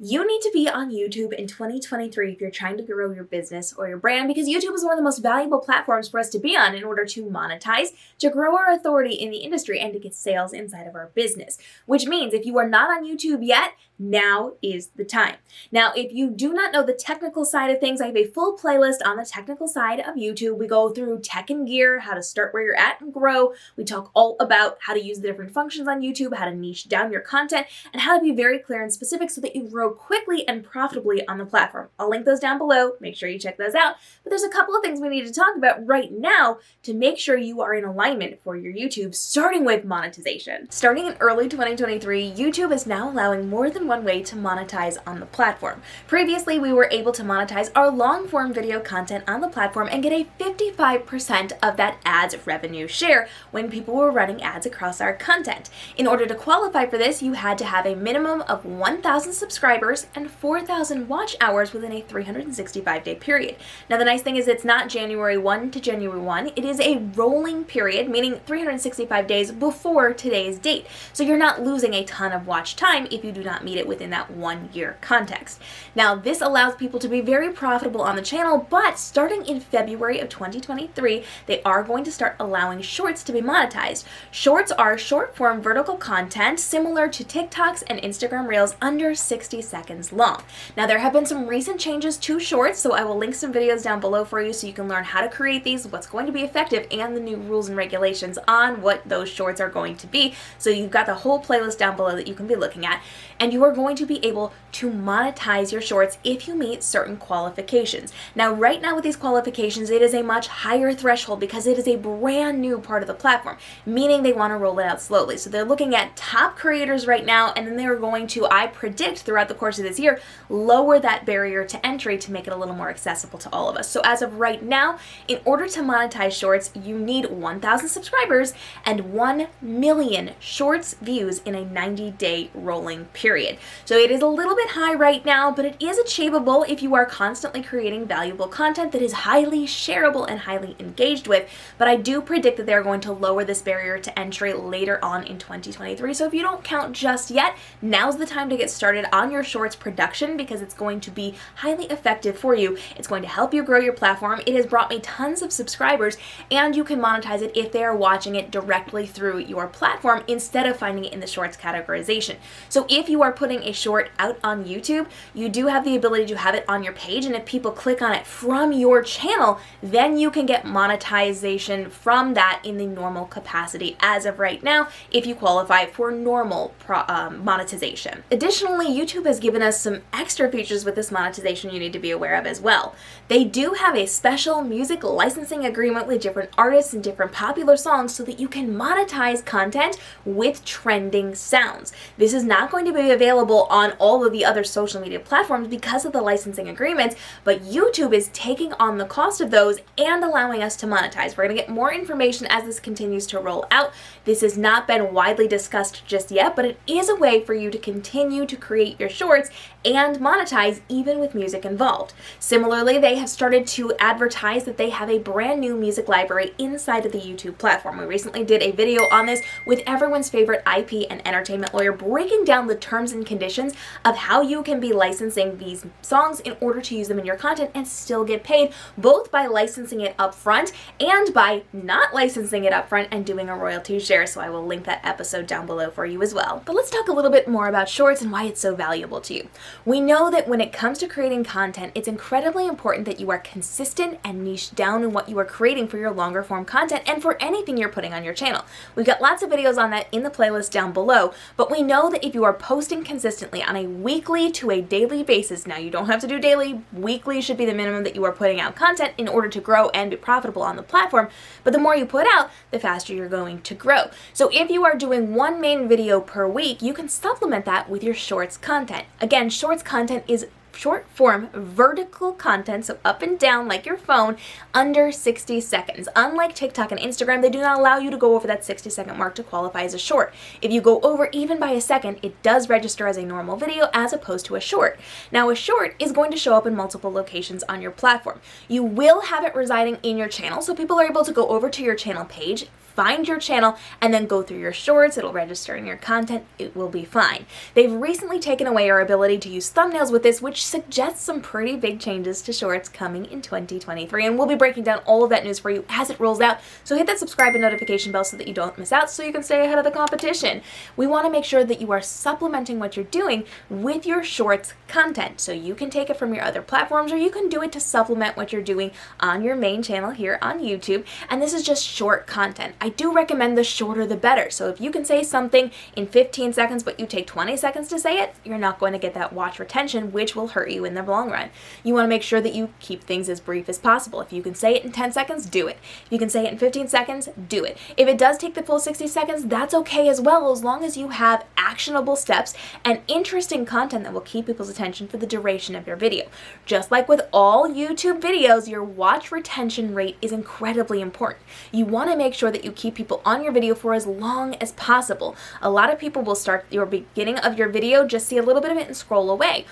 You need to be on YouTube in 2023 if you're trying to grow your business or your brand, because YouTube is one of the most valuable platforms for us to be on in order to monetize, to grow our authority in the industry, and to get sales inside of our business. Which means if you are not on YouTube yet, now is the time. Now, if you do not know the technical side of things, I have a full playlist on the technical side of YouTube. We go through tech and gear, how to start where you're at and grow. We talk all about how to use the different functions on YouTube, how to niche down your content, and how to be very clear and specific so that you grow quickly and profitably on the platform. I'll link those down below. Make sure you check those out. But there's a couple of things we need to talk about right now to make sure you are in alignment for your YouTube, starting with monetization. Starting in early 2023, YouTube is now allowing more than one way to monetize on the platform. Previously, we were able to monetize our long-form video content on the platform and get a 55% of that ads revenue share when people were running ads across our content. In order to qualify for this, you had to have a minimum of 1,000 subscribers and 4,000 watch hours within a 365-day period. Now, the nice thing is it's not January 1 to January 1. It is a rolling period, meaning 365 days before today's date. So you're not losing a ton of watch time if you do not meet it within that 1 year context. Now, this allows people to be very profitable on the channel, but starting in February of 2023, they are going to start allowing shorts to be monetized. Shorts are short-form vertical content similar to TikToks and Instagram Reels under 60 seconds long. Now, there have been some recent changes to shorts, so I will link some videos down below for you so you can learn how to create these, what's going to be effective, and the new rules and regulations on what those shorts are going to be. So you've got the whole playlist down below that you can be looking at, and you are going to be able to monetize your shorts if you meet certain qualifications. Now, right now with these qualifications, it is a much higher threshold because it is a brand new part of the platform, meaning they want to roll it out slowly. So they're looking at top creators right now, and then they're going to, I predict throughout the course of this year, lower that barrier to entry to make it a little more accessible to all of us. So as of right now, in order to monetize shorts, you need 1,000 subscribers and 1 million shorts views in a 90-day rolling period. So it is a little bit high right now, but it is achievable if you are constantly creating valuable content that is highly shareable and highly engaged with. But I do predict that they're going to lower this barrier to entry later on in 2023. So if you don't count just yet, now's the time to get started on your shorts production because it's going to be highly effective for you. It's going to help you grow your platform. It has brought me tons of subscribers, and you can monetize it if they are watching it directly through your platform instead of finding it in the shorts categorization. So if you are putting a short out on YouTube, you do have the ability to have it on your page, and if people click on it from your channel, then you can get monetization from that in the normal capacity as of right now if you qualify for normal monetization. Additionally, YouTube has given us some extra features with this monetization you need to be aware of as well. They do have a special music licensing agreement with different artists and different popular songs so that you can monetize content with trending sounds. This is not going to be available on all of the other social media platforms because of the licensing agreements, but YouTube is taking on the cost of those and allowing us to monetize. We're going to get more information as this continues to roll out. This has not been widely discussed just yet, but it is a way for you to continue to create your shorts and monetize even with music involved. Similarly, they have started to advertise that they have a brand new music library inside of the YouTube platform. We recently did a video on this with everyone's favorite IP and entertainment lawyer, breaking down the terms and conditions of how you can be licensing these songs in order to use them in your content and still get paid, both by licensing it up front and by not licensing it up front and doing a royalty share. So I will link that episode down below for you as well. But let's talk a little bit more about shorts and why it's so valuable to you. We know that when it comes to creating content, it's incredibly important that you are consistent and niche down in what you are creating for your longer form content and for anything you're putting on your channel. We've got lots of videos on that in the playlist down below, but we know that if you are posting consistently on a weekly to a daily basis, now you don't have to do daily, weekly should be the minimum that you are putting out content in order to grow and be profitable on the platform, but the more you put out, the faster you're going to grow. So if you are doing one main video per week, you can supplement that with your shorts content. Again, shorts content is short form vertical content, so up and down like your phone, under 60 seconds. Unlike TikTok and Instagram, they do not allow you to go over that 60-second mark to qualify as a short. If you go over even by a second, it does register as a normal video as opposed to a short. Now, a short is going to show up in multiple locations on your platform. You will have it residing in your channel, so people are able to go over to your channel page, find your channel and then go through your shorts. It'll register in your content. It will be fine. They've recently taken away our ability to use thumbnails with this, which suggests some pretty big changes to shorts coming in 2023. And we'll be breaking down all of that news for you as it rolls out. So hit that subscribe and notification bell so that you don't miss out, so you can stay ahead of the competition. We want to make sure that you are supplementing what you're doing with your shorts content. So you can take it from your other platforms, or you can do it to supplement what you're doing on your main channel here on YouTube. And this is just short content. I do recommend the shorter the better. So if you can say something in 15 seconds, but you take 20 seconds to say it, you're not going to get that watch retention, which will hurt you in the long run. You want to make sure that you keep things as brief as possible. If you can say it in 10 seconds, do it. If you can say it in 15 seconds, do it. If it does take the full 60 seconds, that's okay as well, as long as you have actionable steps and interesting content that will keep people's attention for the duration of your video. Just like with all YouTube videos, your watch retention rate is incredibly important. You want to make sure that you keep people on your video for as long as possible. A lot of people will start your beginning of your video, just see a little bit of it and scroll away.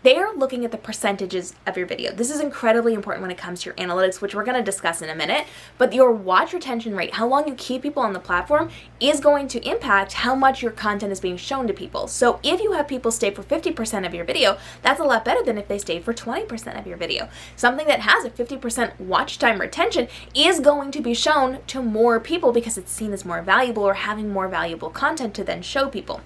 They are looking at the percentages of your video. This is incredibly important when it comes to your analytics, which we're going to discuss in a minute. But your watch retention rate, how long you keep people on the platform, is going to impact how much your content is being shown to people. So if you have people stay for 50% of your video, that's a lot better than if they stayed for 20% of your video. Something that has a 50% watch time retention is going to be shown to more people because it's seen as more valuable or having more valuable content to then show people.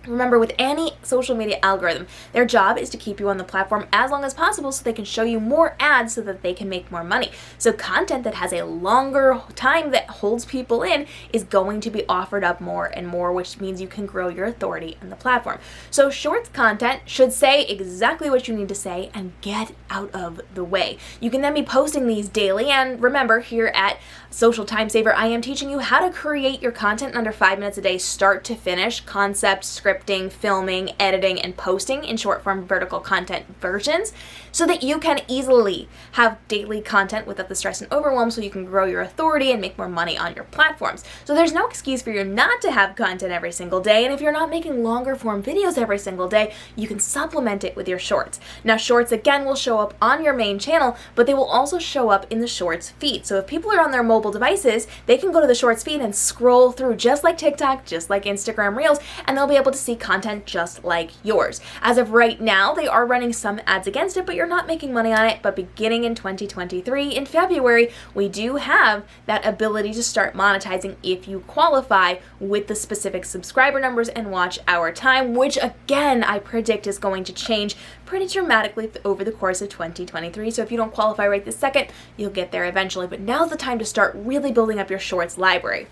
Remember, with any social media algorithm, their job is to keep you on the platform as long as possible so they can show you more ads so that they can make more money. So content that has a longer time that holds people in is going to be offered up more and more, which means you can grow your authority on the platform. So shorts content should say exactly what you need to say and get out of the way. You can then be posting these daily, and remember, here at Social Time Saver, I am teaching you how to create your content in under 5 minutes a day, start to finish, concept, scripting, filming, editing, and posting in short form vertical content versions, so that you can easily have daily content without the stress and overwhelm, so you can grow your authority and make more money on your platforms. So there's no excuse for you not to have content every single day, and if you're not making longer form videos every single day, you can supplement it with your shorts. Now, shorts again will show up on your main channel, but they will also show up in the shorts feed. So if people are on their mobile devices, they can go to the shorts feed and scroll through just like TikTok, just like Instagram Reels, and they'll be able to see content just like yours. As of right now, they are running some ads against it, but you're not making money on it. But beginning in 2023, in February, we do have that ability to start monetizing if you qualify with the specific subscriber numbers and watch hour time, which again, I predict is going to change pretty dramatically over the course of 2023. So if you don't qualify right this second, you'll get there eventually. But now's the time to start really building up your shorts library.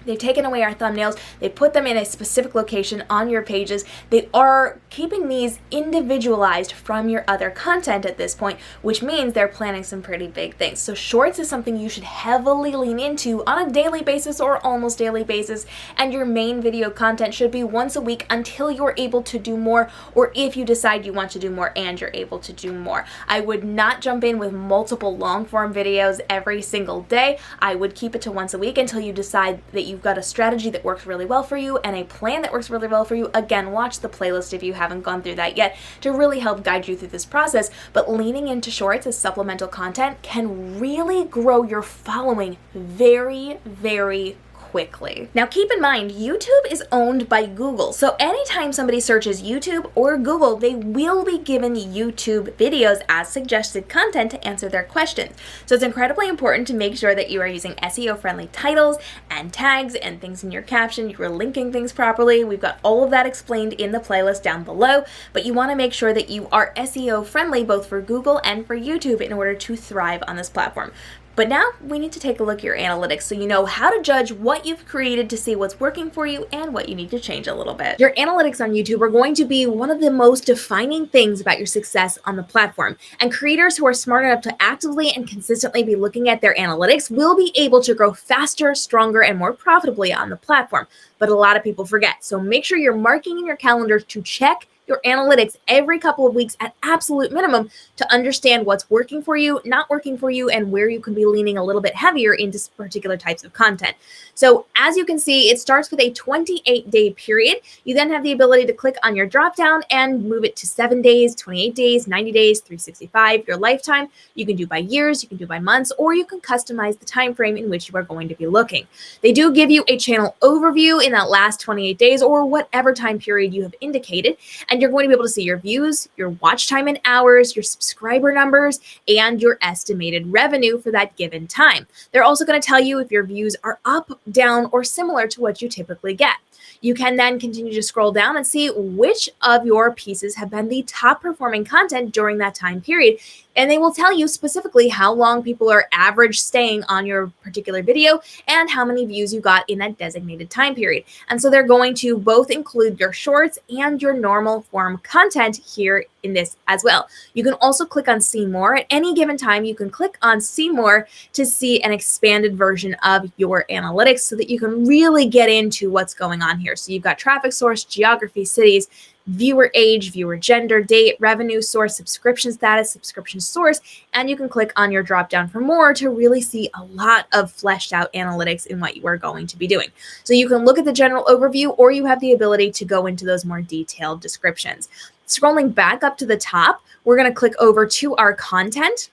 They've taken away our thumbnails. They put them in a specific location on your pages. They are keeping these individualized from your other content at this point, which means they're planning some pretty big things. So shorts is something you should heavily lean into on a daily basis or almost daily basis, and your main video content should be once a week until you're able to do more, or if you decide you want to do more and you're able to do more. I would not jump in with multiple long form videos every single day. I would keep it to once a week until you decide that you've got a strategy that works really well for you and a plan that works really well for you. Again, watch the playlist if you haven't gone through that yet to really help guide you through this process. But leaning into shorts as supplemental content can really grow your following very, very quickly. Now keep in mind, YouTube is owned by Google. So anytime somebody searches YouTube or Google, they will be given YouTube videos as suggested content to answer their questions. So it's incredibly important to make sure that you are using SEO-friendly titles and tags and things in your caption. You are linking things properly. We've got all of that explained in the playlist down below, but you want to make sure that you are SEO-friendly both for Google and for YouTube in order to thrive on this platform. But now we need to take a look at your analytics so you know how to judge what you've created to see what's working for you and what you need to change a little bit. Your analytics on YouTube are going to be one of the most defining things about your success on the platform. And creators who are smart enough to actively and consistently be looking at their analytics will be able to grow faster, stronger, and more profitably on the platform. But a lot of people forget. So make sure you're marking in your calendar to check your analytics every couple of weeks at absolute minimum to understand what's working for you, not working for you, and where you can be leaning a little bit heavier into particular types of content. So as you can see, it starts with a 28-day period. You then have the ability to click on your drop down and move it to 7 days, 28 days, 90 days, 365, your lifetime. You can do by years, you can do by months, or you can customize the time frame in which you are going to be looking. They do give you a channel overview in that last 28 days or whatever time period you have indicated, and you're going to be able to see your views, your watch time in hours, your subscriber numbers, and your estimated revenue for that given time. They're also going to tell you if your views are up, down, or similar to what you typically get. You can then continue to scroll down and see which of your pieces have been the top performing content during that time period. And they will tell you specifically how long people are average staying on your particular video and how many views you got in that designated time period. And so they're going to both include your shorts and your normal form content here in this as well. You can also click on see more. At any given time, you can click on see more to see an expanded version of your analytics so that you can really get into what's going on here. So you've got traffic source, geography, cities, viewer age, viewer gender, date, revenue source, subscription status, subscription source, and you can click on your drop down for more to really see a lot of fleshed out analytics in what you are going to be doing. So you can look at the general overview, or you have the ability to go into those more detailed descriptions. Scrolling back up to the top, we're going to click over to our content.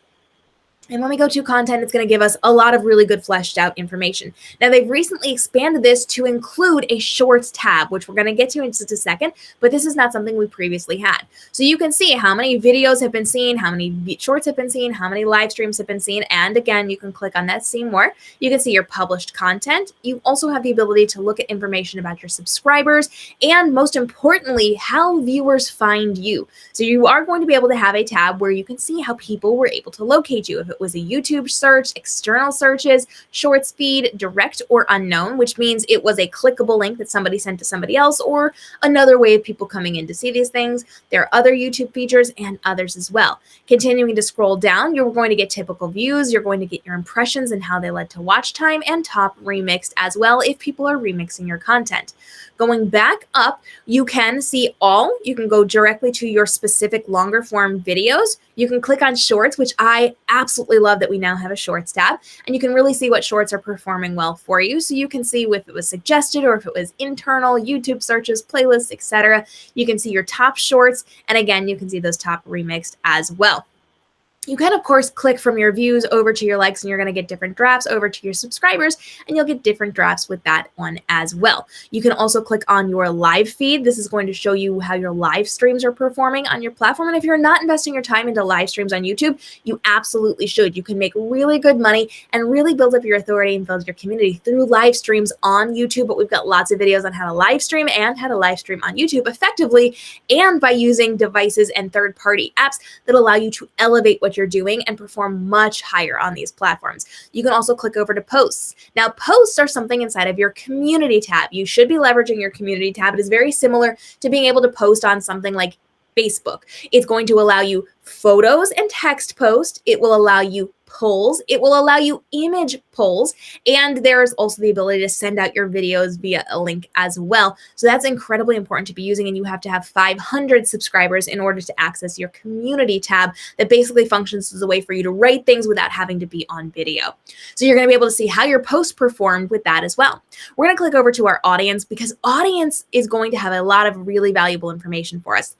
And when we go to content, it's going to give us a lot of really good fleshed out information. Now, they've recently expanded this to include a shorts tab, which we're going to get to in just a second, but this is not something we previously had. So you can see how many videos have been seen, how many shorts have been seen, how many live streams have been seen. And again, you can click on that, see more. You can see your published content. You also have the ability to look at information about your subscribers and, most importantly, how viewers find you. So you are going to be able to have a tab where you can see how people were able to locate you. If it was a YouTube search, external searches, shorts feed, direct or unknown, which means it was a clickable link that somebody sent to somebody else, or another way of people coming in to see these things. There are other YouTube features and others as well. Continuing to scroll down, you're going to get typical views, you're going to get your impressions and how they led to watch time, and top remixed as well if people are remixing your content. Going back up, you can see all. You can go directly to your specific longer form videos. You can click on shorts, which I absolutely love that we now have a shorts tab, and you can really see what shorts are performing well for you. So you can see if it was suggested or if it was internal, YouTube searches, playlists, etc. You can see your top shorts, and again, you can see those top remixed as well. You can, of course, click from your views over to your likes, and you're going to get different drafts over to your subscribers, and you'll get different drafts with that one as well. You can also click on your live feed. This is going to show you how your live streams are performing on your platform. And if you're not investing your time into live streams on YouTube, you absolutely should. You can make really good money and really build up your authority and build your community through live streams on YouTube. But we've got lots of videos on how to live stream and how to live stream on YouTube effectively, and by using devices and third-party apps that allow you to elevate what you're doing and perform much higher on these platforms. You can also click over to posts. Now, posts are something inside of your community tab. You should be leveraging your community tab. It is very similar to being able to post on something like Facebook. It's going to allow you photos and text post. It will allow you polls. It will allow you image polls. And there's also the ability to send out your videos via a link as well. So that's incredibly important to be using. And you have to have 500 subscribers in order to access your community tab that basically functions as a way for you to write things without having to be on video. So you're going to be able to see how your post performed with that as well. We're going to click over to our audience, because audience is going to have a lot of really valuable information for us.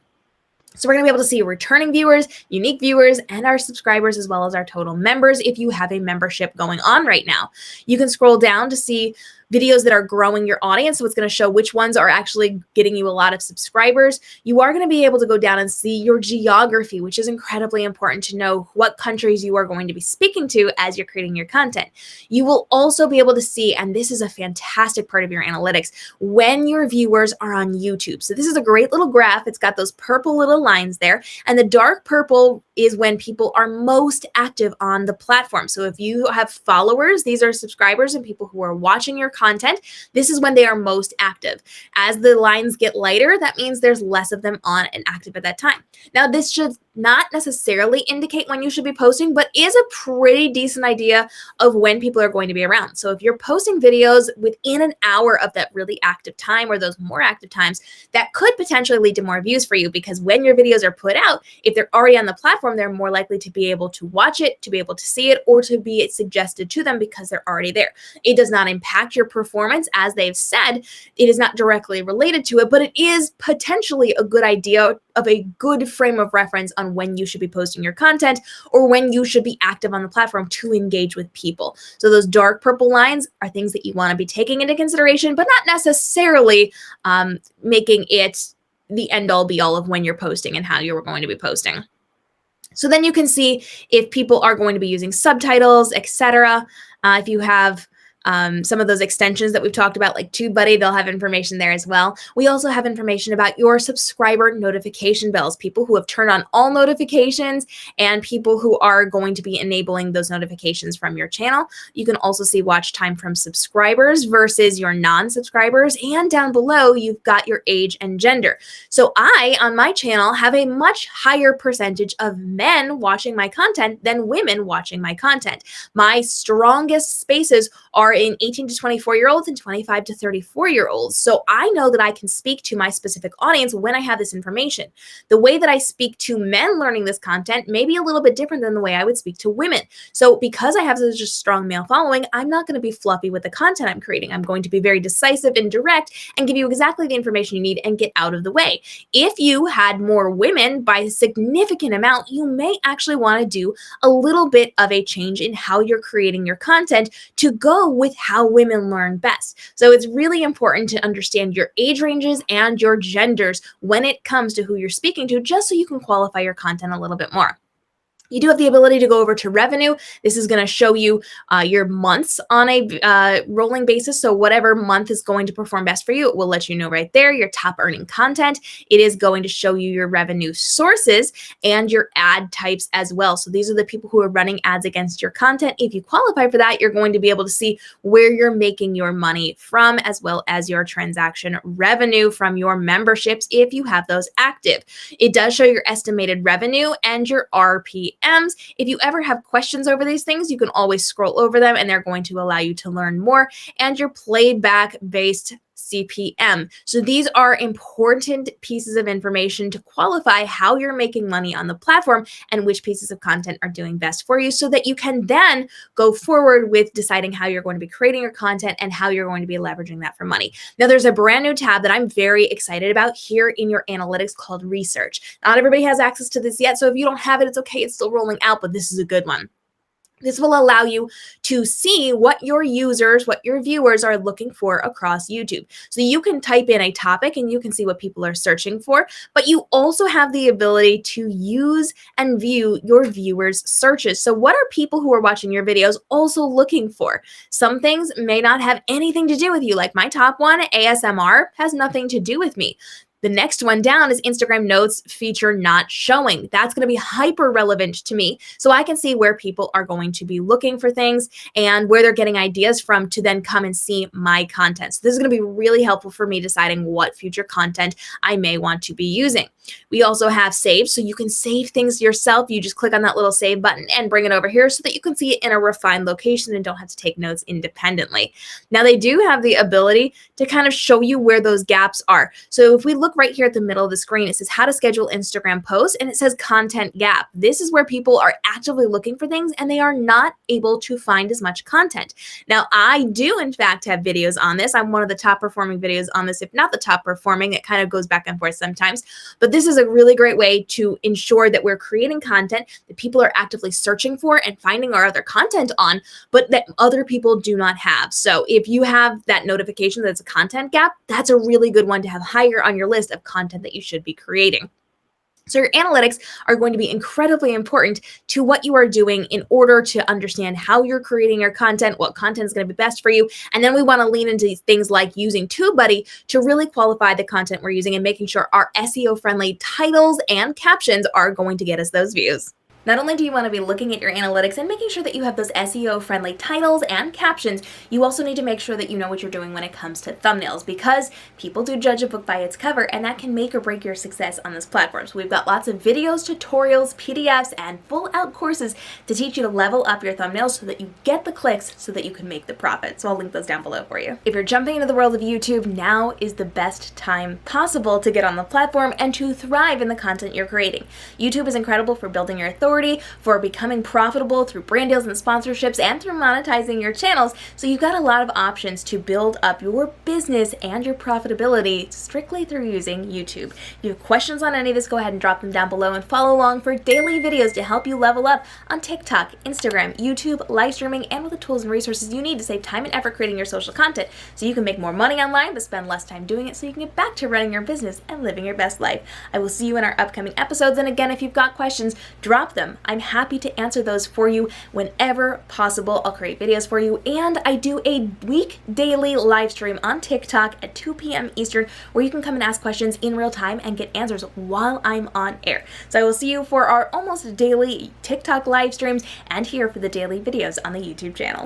So we're going to be able to see returning viewers, unique viewers, and our subscribers, as well as our total members if you have a membership going on right now. You can scroll down to see videos that are growing your audience. So it's going to show which ones are actually getting you a lot of subscribers. You are going to be able to go down and see your geography, which is incredibly important to know what countries you are going to be speaking to as you're creating your content. You will also be able to see, and this is a fantastic part of your analytics, when your viewers are on YouTube. So this is a great little graph. It's got those purple little lines there, and the dark purple is when people are most active on the platform. So if you have followers, these are subscribers and people who are watching your content, this is when they are most active. As the lines get lighter, that means there's less of them on and active at that time. Now, this should not necessarily indicate when you should be posting, but is a pretty decent idea of when people are going to be around. So if you're posting videos within an hour of that really active time or those more active times, that could potentially lead to more views for you, because when your videos are put out, if they're already on the platform, they're more likely to be able to watch it, to be able to see it, or to be suggested to them because they're already there. It does not impact your performance. As they've said, it is not directly related to it, but it is potentially a good idea of a good frame of reference on when you should be posting your content or when you should be active on the platform to engage with people. So those dark purple lines are things that you want to be taking into consideration, but not necessarily making it the end all be all of when you're posting and how you're going to be posting. So then you can see if people are going to be using subtitles, etc. If you have some of those extensions that we've talked about, like TubeBuddy, they'll have information there as well. We also have information about your subscriber notification bells, people who have turned on all notifications and people who are going to be enabling those notifications from your channel. You can also see watch time from subscribers versus your non-subscribers. And down below, you've got your age and gender. So I, on my channel, have a much higher percentage of men watching my content than women watching my content. My strongest spaces are in 18 to 24-year-olds and 25 to 34-year-olds. So I know that I can speak to my specific audience when I have this information. The way that I speak to men learning this content may be a little bit different than the way I would speak to women. So because I have such a strong male following, I'm not going to be fluffy with the content I'm creating. I'm going to be very decisive and direct and give you exactly the information you need and get out of the way. If you had more women by a significant amount, you may actually want to do a little bit of a change in how you're creating your content to go with how women learn best. So it's really important to understand your age ranges and your genders when it comes to who you're speaking to, just so you can qualify your content a little bit more. You do have the ability to go over to revenue. This is going to show you your months on a rolling basis. So whatever month is going to perform best for you, it will let you know right there your top earning content. It is going to show you your revenue sources and your ad types as well. So these are the people who are running ads against your content. If you qualify for that, you're going to be able to see where you're making your money from, as well as your transaction revenue from your memberships if you have those active. It does show your estimated revenue and your RPM. If you ever have questions over these things, you can always scroll over them and they're going to allow you to learn more, and your playback based CPM. So these are important pieces of information to qualify how you're making money on the platform and which pieces of content are doing best for you, so that you can then go forward with deciding how you're going to be creating your content and how you're going to be leveraging that for money. Now, there's a brand new tab that I'm very excited about here in your analytics called Research. Not everybody has access to this yet, so if you don't have it, it's okay. It's still rolling out, but this is a good one. This will allow you to see what your users, what your viewers are looking for across YouTube. So you can type in a topic and you can see what people are searching for, but you also have the ability to use and view your viewers' searches. So what are people who are watching your videos also looking for? Some things may not have anything to do with you, like my top one, ASMR, has nothing to do with me. The next one down is Instagram notes feature not showing. That's going to be hyper relevant to me, so I can see where people are going to be looking for things and where they're getting ideas from to then come and see my content. So this is going to be really helpful for me deciding what future content I may want to be using. We also have save, so you can save things yourself. You just click on that little save button and bring it over here so that you can see it in a refined location and don't have to take notes independently. Now, they do have the ability to kind of show you where those gaps are. So if we look right here at the middle of the screen, it says how to schedule Instagram posts, and it says content gap. This is where people are actively looking for things and they are not able to find as much content. Now, I do in fact have videos on this. I'm one of the top performing videos on this, if not the top performing. It kind of goes back and forth sometimes, but this is a really great way to ensure that we're creating content that people are actively searching for and finding our other content on, but that other people do not have. So if you have that notification that's a content gap, that's a really good one to have higher on your list of content that you should be creating. So your analytics are going to be incredibly important to what you are doing in order to understand how you're creating your content, what content is going to be best for you. And then we want to lean into things like using TubeBuddy to really qualify the content we're using and making sure our SEO friendly titles and captions are going to get us those views. Not only do you want to be looking at your analytics and making sure that you have those SEO-friendly titles and captions, you also need to make sure that you know what you're doing when it comes to thumbnails, because people do judge a book by its cover, and that can make or break your success on this platform. So we've got lots of videos, tutorials, PDFs, and full-out courses to teach you to level up your thumbnails so that you get the clicks so that you can make the profit. So I'll link those down below for you. If you're jumping into the world of YouTube, now is the best time possible to get on the platform and to thrive in the content you're creating. YouTube is incredible for building your authority, for becoming profitable through brand deals and sponsorships, and through monetizing your channels. So you've got a lot of options to build up your business and your profitability strictly through using YouTube. If you have questions on any of this, go ahead and drop them down below and follow along for daily videos to help you level up on TikTok, Instagram, YouTube, live streaming, and with the tools and resources you need to save time and effort creating your social content so you can make more money online but spend less time doing it so you can get back to running your business and living your best life. I will see you in our upcoming episodes, and again, if you've got questions, drop them. I'm happy to answer those for you whenever possible. I'll create videos for you, and I do a daily live stream on TikTok at 2 p.m. Eastern where you can come and ask questions in real time and get answers while I'm on air. So I will see you for our almost daily TikTok live streams and here for the daily videos on the YouTube channel.